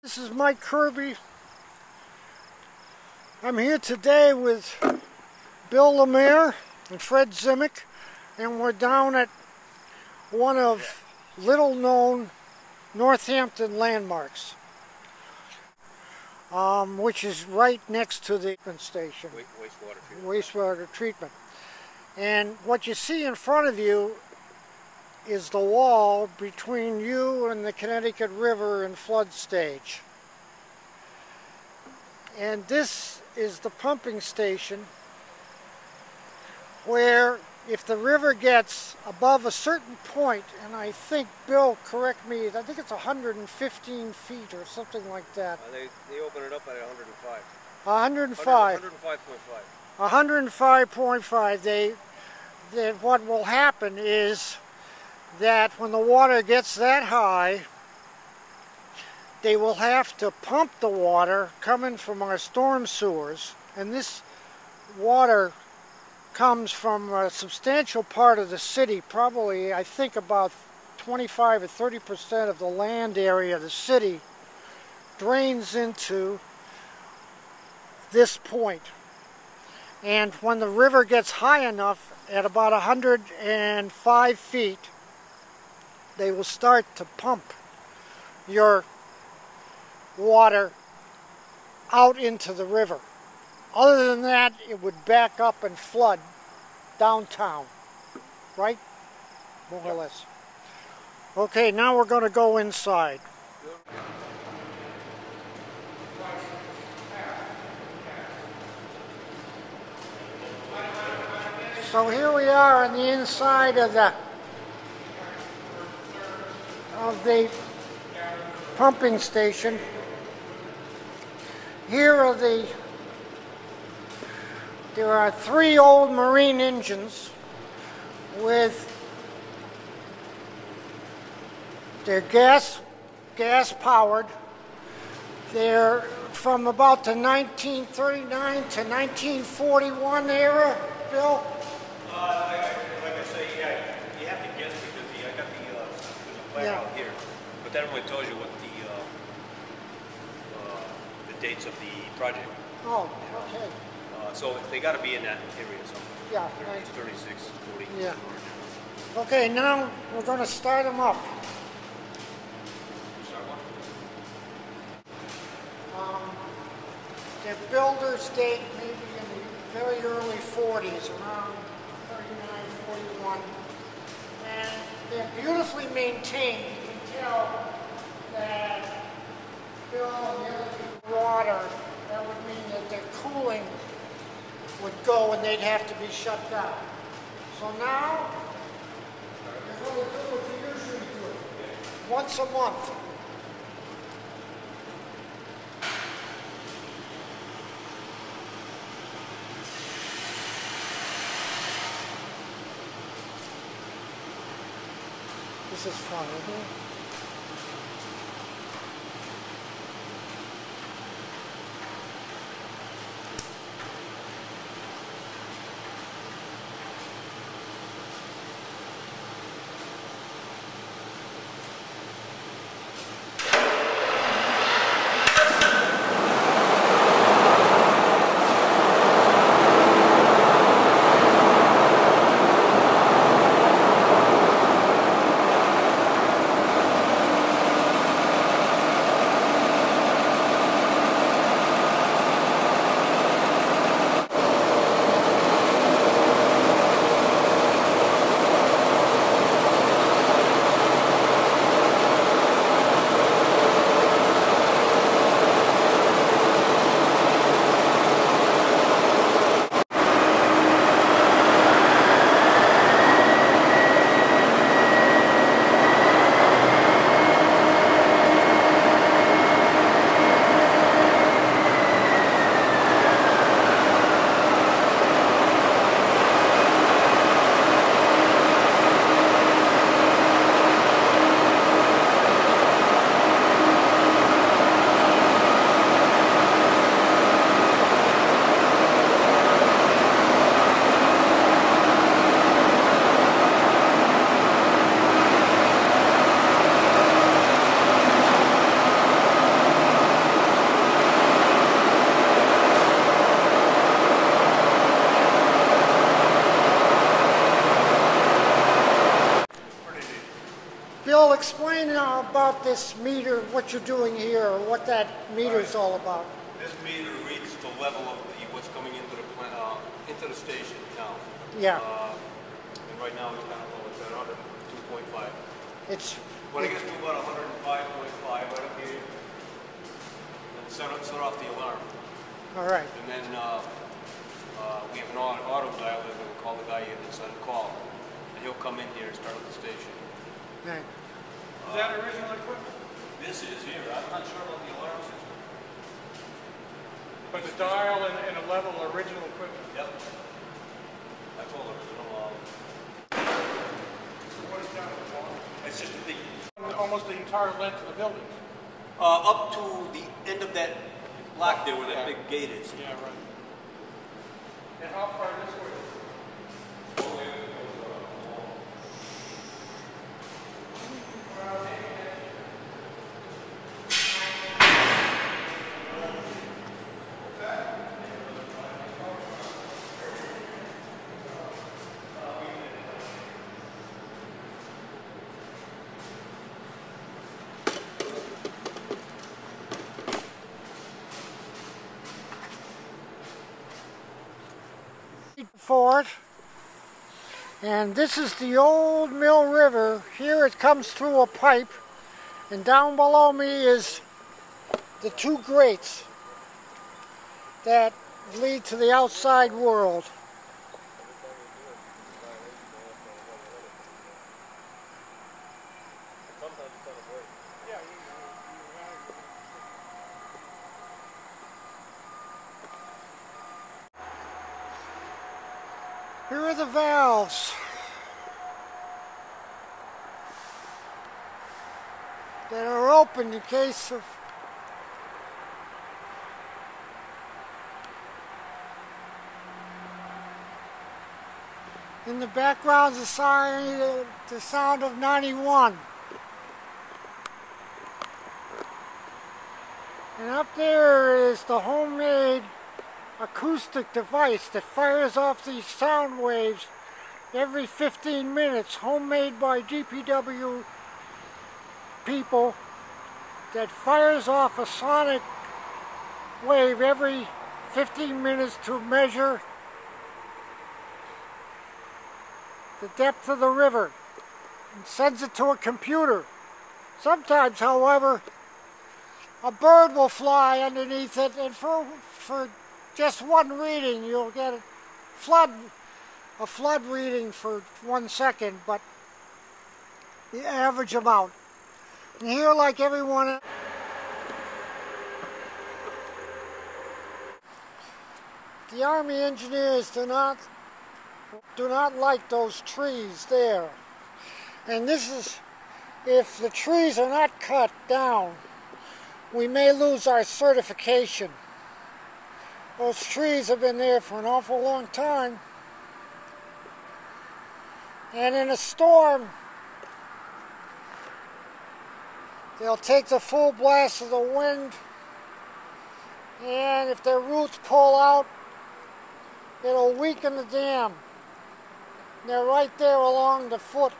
This is Mike Kirby. I'm here today with Bill Lemaire and Fred Zimick, and we're down at one of little-known Northampton landmarks, which is right next to the treatment station. Wastewater treatment. And what you see in front of you is the wall between you and the Connecticut River in flood stage. And this is the pumping station where if the river gets above a certain point, and I think, Bill, correct me, I think it's 115 feet or something like that. They open it up at 105. 105. 105.5. 105.5. What will happen is that when the water gets that high, they will have to pump the water coming from our storm sewers, and this water comes from a substantial part of the city, probably I think about 25 or 30% of the land area of the city drains into this point. And when the river gets high enough, at about 105 feet, they will start to pump your water out into the river. Other than that, it would back up and flood downtown, right? More or less. Okay, now we're going to go inside. So here we are on the inside of the pumping station. Here are there are 3 old marine engines with they're gas powered. They're from about the 1939 to 1941 era, Bill. Like I say, yeah, you have to guess because I got the blackout here, but that only tells you what the dates of the project. Oh, okay. So they got to be in that area somewhere. Yeah. 36, 40. Yeah. Okay, now we're going to start them up. Start one. Their builder's date maybe in the very early 40s, around 39, 41. And they're beautifully maintained. You can tell that Bill and the other people water, that would mean that their cooling would go and they'd have to be shut down. So now, you're going to do what you usually do, once a month. This is fun, isn't it? explain about this meter, what you're doing here, or what that meter's all about. This meter reads the level of what's coming into the plant, into the station now. Yeah. And right now it's kind of low. It's at 102.5. It's. When it gets to about 105.5, right up here, then set off the alarm. All right. And then we have an auto dialer that will call the guy in and send a call, and he'll come in here and start up the station. Right. Is that original equipment? This is here. I'm not sure about the alarm system. But the dial and a level are original equipment? Yep. That's all original. What is that? It's just a big. Almost the entire length of the building. Up to the end of that block there where that big gate is. Yeah, right. And how far this way? Fort, and this is the old Mill River. Here it comes through a pipe, and down below me is the two grates that lead to the outside world. Here are the valves that are open in case of in the background the sound of 91. And up there is the homemade acoustic device that fires off these sound waves every 15 minutes, homemade by DPW people, that fires off a sonic wave every 15 minutes to measure the depth of the river and sends it to a computer. Sometimes, however, a bird will fly underneath it, and for just one reading, you'll get a flood reading for 1 second, but the average amount. And here, like everyone, the Army engineers do not like those trees there. And this is, if the trees are not cut down, we may lose our certification. Those trees have been there for an awful long time. And in a storm, they'll take the full blast of the wind, and if their roots pull out, it'll weaken the dam. They're right there along the foot